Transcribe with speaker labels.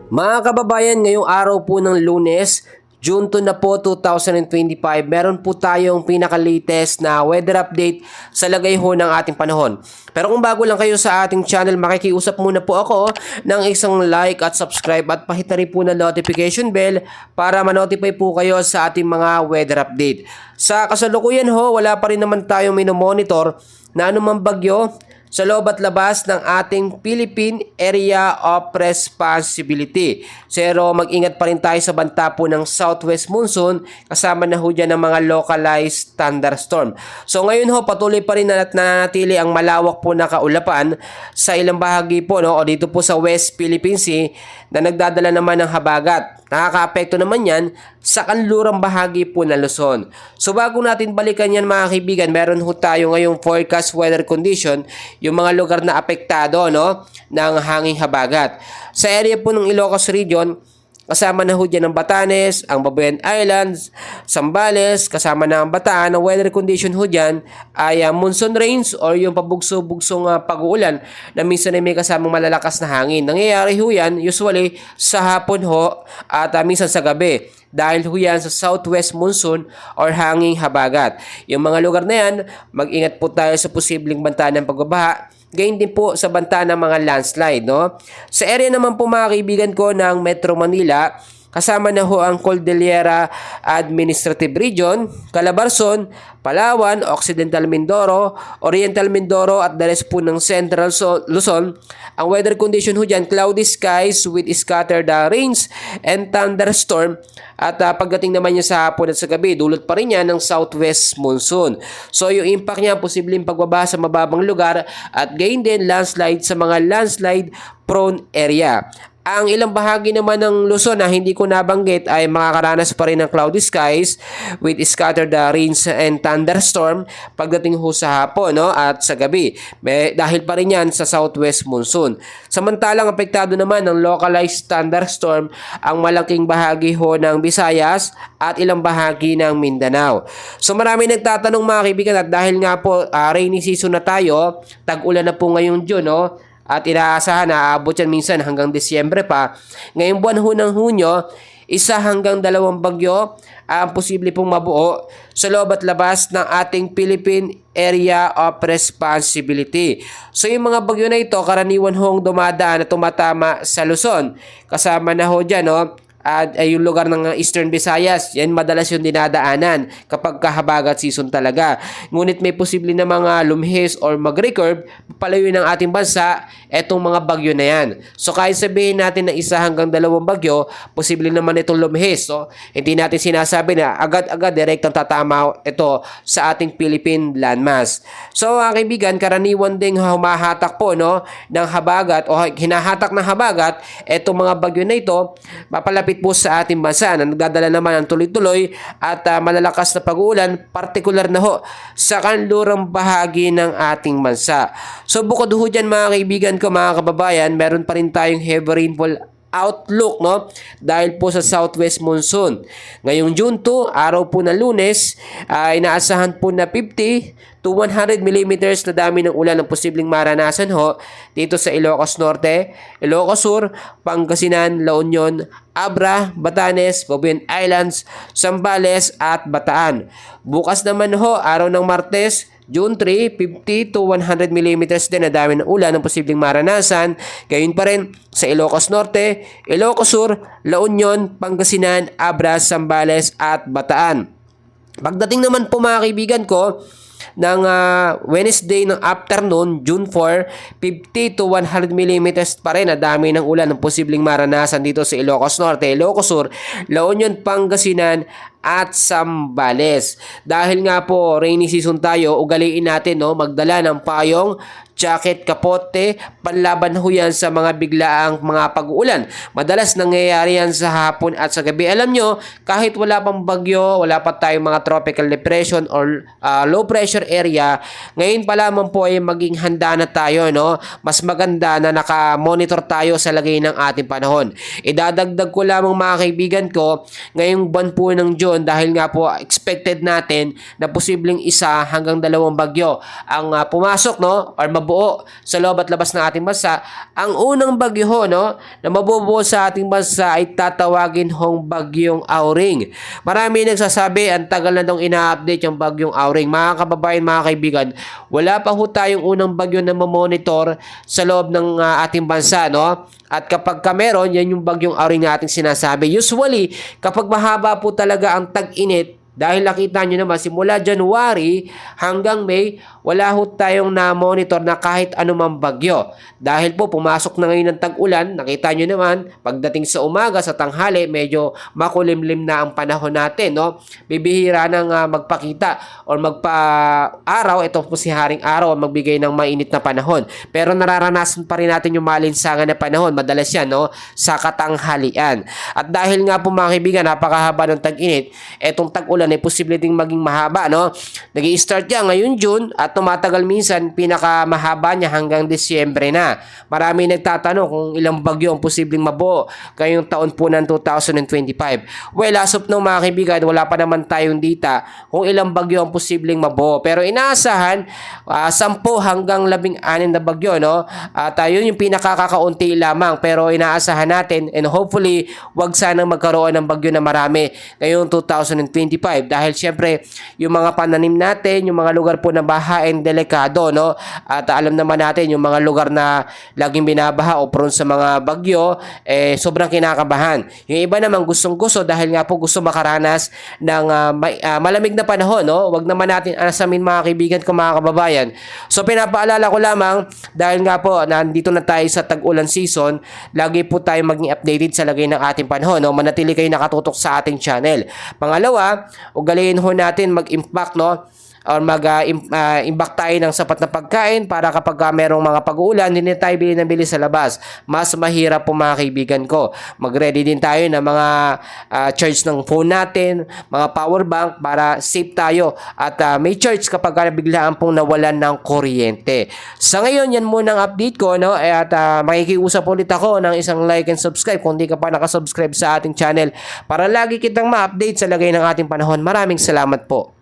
Speaker 1: Mga kababayan, ngayong araw po ng Lunes, June 2 na po 2025, meron po tayong pinaka-latest na weather update sa lagay ho ng ating panahon. Pero kung bago lang kayo sa ating channel, makikiusap muna po ako ng isang like at subscribe at pahita rin po ng notification bell para ma-notify po kayo sa ating mga weather update. Sa kasalukuyan ho, wala pa rin naman tayong minomonitor na anumang bagyo sa loob at labas ng ating Philippine Area of Responsibility. Pero mag-ingat pa rin tayo sa banta po ng Southwest Monsoon kasama na ho dyan ng mga localized thunderstorm. So ngayon ho, patuloy pa rin at nananatili ang malawak po na kaulapan sa ilang bahagi po o dito po sa West Philippine Sea na nagdadala naman ng habagat. Nakaka-apekto naman yan sa kanlurang bahagi po ng Luzon. So bago natin balikan yan mga kaibigan, meron ho tayo ngayong forecast weather condition, yung mga lugar na apektado ng hanging habagat. Sa area po ng Ilocos Region, kasama na ho dyan ang Batanes, ang Babuyan Islands, Zambales, kasama na ang Bataan. Ang weather condition ho dyan ay monsoon rains or yung pabugso-bugsong pag-uulan na minsan ay may kasamang malalakas na hangin. Nangyayari ho yan usually sa hapon ho at minsan sa gabi. Dahil ho yan sa southwest monsoon or hanging habagat. Yung mga lugar na yan, mag-ingat po tayo sa posibleng banta ng pagbabaha. Gayun din po sa banta ng mga landslide. Sa area naman po mga kaibigan ko ng Metro Manila, kasama na ho ang Cordillera Administrative Region, Calabarzon, Palawan, Occidental Mindoro, Oriental Mindoro at the rest po ng Central Luzon. Ang weather condition ho dyan, cloudy skies with scattered rains and thunderstorm. At pagdating naman niya sa hapon at sa gabi, dulot pa rin yan ng southwest monsoon. So yung impact niya, posibleng pagbabaha sa mababang lugar at gain din landslide sa mga landslide prone area. Ang ilang bahagi naman ng Luzon na hindi ko nabanggit ay makakaranas pa rin ng cloudy skies with scattered rains and thunderstorm pagdating ho sa hapon at sa gabi. Dahil pa rin yan sa southwest monsoon. Samantalang apektado naman ng localized thunderstorm ang malaking bahagi ho ng Visayas at ilang bahagi ng Mindanao. So marami nagtatanong mga kaibigan at dahil nga po rainy season na tayo, tag-ulan na po ngayong June at inaasahan na aabot yan minsan hanggang Disyembre pa. Ngayong buwan ho ng Hunyo, 1 hanggang 2 bagyo ang posible pong mabuo sa loob at labas ng ating Philippine Area of Responsibility. So yung mga bagyo na ito, karaniwan hong dumadaan at tumatama sa Luzon. Kasama na ho dyan, at yung lugar ng Eastern Visayas, yan madalas yung dinadaanan kapag kahabagat season talaga. Ngunit may posible na mga lumihis or mag-recurve palayo ng ating bansa etong mga bagyo na yan. So kahit sabihin natin na 1 hanggang 2 bagyo, posible naman itong lumihis. So hindi natin sinasabi na agad-agad direktang tatama ito sa ating Philippine landmass. So kaibigan, karaniwan ding humahatak po ng habagat o hinahatak ng habagat etong mga bagyo na ito, papalapit po sa ating bansa na nagdadala naman ng tuloy-tuloy at malalakas na pag-uulan, partikular na ho sa kanlurang bahagi ng ating bansa. So bukod ho dyan mga kaibigan ko, mga kababayan, meron pa rin tayong heavy rainfall outlook dahil po sa southwest monsoon. Ngayong June 2, araw po ng Lunes, ay inaasahan po na 50 to 100 millimeters na dami ng ulan ang posibleng maranasan ho dito sa Ilocos Norte, Ilocos Sur, Pangasinan, La Union, Abra, Batanes, Babuyan Islands, Zambales at Bataan. Bukas naman ho, araw ng Martes, June 3, 50 to 100 millimeters din na dami ng ulan ang posibleng maranasan. Gayun pa rin sa Ilocos Norte, Ilocos Sur, La Union, Pangasinan, Abra, Zambales at Bataan. Pagdating naman po mga kaibigan ko, ng Wednesday ng afternoon, June 4, 50 to 100 millimeters pa rin na dami ng ulan ng posibleng maranasan dito sa Ilocos Norte, Ilocos Sur, La Union, Pangasinan at Zambales. Dahil nga po rainy season tayo, ugaliin natin magdala ng payong, jacket, kapote, panlaban ho yan sa mga biglaang mga pag-uulan. Madalas nangyayari yan sa hapon at sa gabi. Alam nyo, kahit wala pang bagyo, wala pa tayong mga tropical depression or low pressure area, ngayon pa lamang po ay maging handa na tayo. Mas maganda na naka-monitor tayo sa lagay ng ating panahon. Idadagdag ko lamang mga kaibigan ko, ngayong buwan po ng June, sitwasyon dahil nga po expected natin na posibleng 1 hanggang 2 bagyo ang pumasok, no, or mabuo sa loob at labas ng ating bansa. Ang unang bagyo ho, no, na mabubuo sa ating bansa ay tatawagin hong bagyong Auring. Marami nagsasabi ang tagal na daw ina-update yung bagyong Auring. Mga kababayan, mga kaibigan, wala pa ho tayong unang bagyo na mamonitor sa loob ng ating bansa, no? At kapag meron, yan yung bagyong Auring na ating sinasabi. Usually, kapag mahaba po talaga ang tag-init, dahil nakita nyo naman, simula January hanggang May, wala ho tayong na-monitor na kahit anumang bagyo. Dahil po, pumasok na ngayon ng tag-ulan, nakita nyo naman, pagdating sa umaga, sa tanghali, medyo makulimlim na ang panahon natin, no? Bibihira nang magpakita or magpa-araw, ito po si Haring Araw, magbigay ng mainit na panahon. Pero nararanasan pa rin natin yung malinsangan na panahon, madalas yan, no? Sa katanghalian. At dahil nga po mga kaibigan, napakahaba ng tag-init, etong tag-ulan ay posible ding maging mahaba, no? Nag-i-start yan ngayon June at tumatagal minsan pinakamahaba niya hanggang Disyembre na. Marami nagtatanong kung ilang bagyo ang posibleng mabuo ngayong taon po ng 2025. Well, as of now mga kaibigan, wala pa naman tayong data kung ilang bagyo ang posibleng mabuo. Pero inaasahan 10 hanggang 16 na bagyo, no? At yun yung pinakakakaunti lamang, pero inaasahan natin and hopefully wag sanang magkaroon ng bagyo na marami ngayong 2025. Dahil syempre, yung mga pananim natin, yung mga lugar po na bahain, delikado, no? At alam naman natin, yung mga lugar na laging binabaha o prone sa mga bagyo, sobrang kinakabahan. Yung iba naman gustong-gusto dahil nga po gusto makaranas ng malamig na panahon, no? Wag naman natin anasamin mga kaibigan ko, mga kababayan. So, pinapaalala ko lamang, dahil nga po, nandito na tayo sa tag-ulan season, lagi po tayo maging updated sa lagay ng ating panahon, no? Manatili kayo nakatutok sa ating channel. Pangalawa, ugaliin ho natin mag-impact, no, or mag-imbak tayo ng sapat na pagkain para kapag merong mga pag-uulan, hindi tayo bili ng bili sa labas. Mas mahirap po mga kaibigan ko. Mag-ready din tayo ng mga charge ng phone natin, mga power bank para safe tayo at may charge kapag biglaan pong nawalan ng kuryente. Sa ngayon, yan muna ang update ko, no? At makikiusap ulit ako ng isang like and subscribe kung hindi ka pa nakasubscribe sa ating channel para lagi kitang ma-update sa lagay ng ating panahon. Maraming salamat po.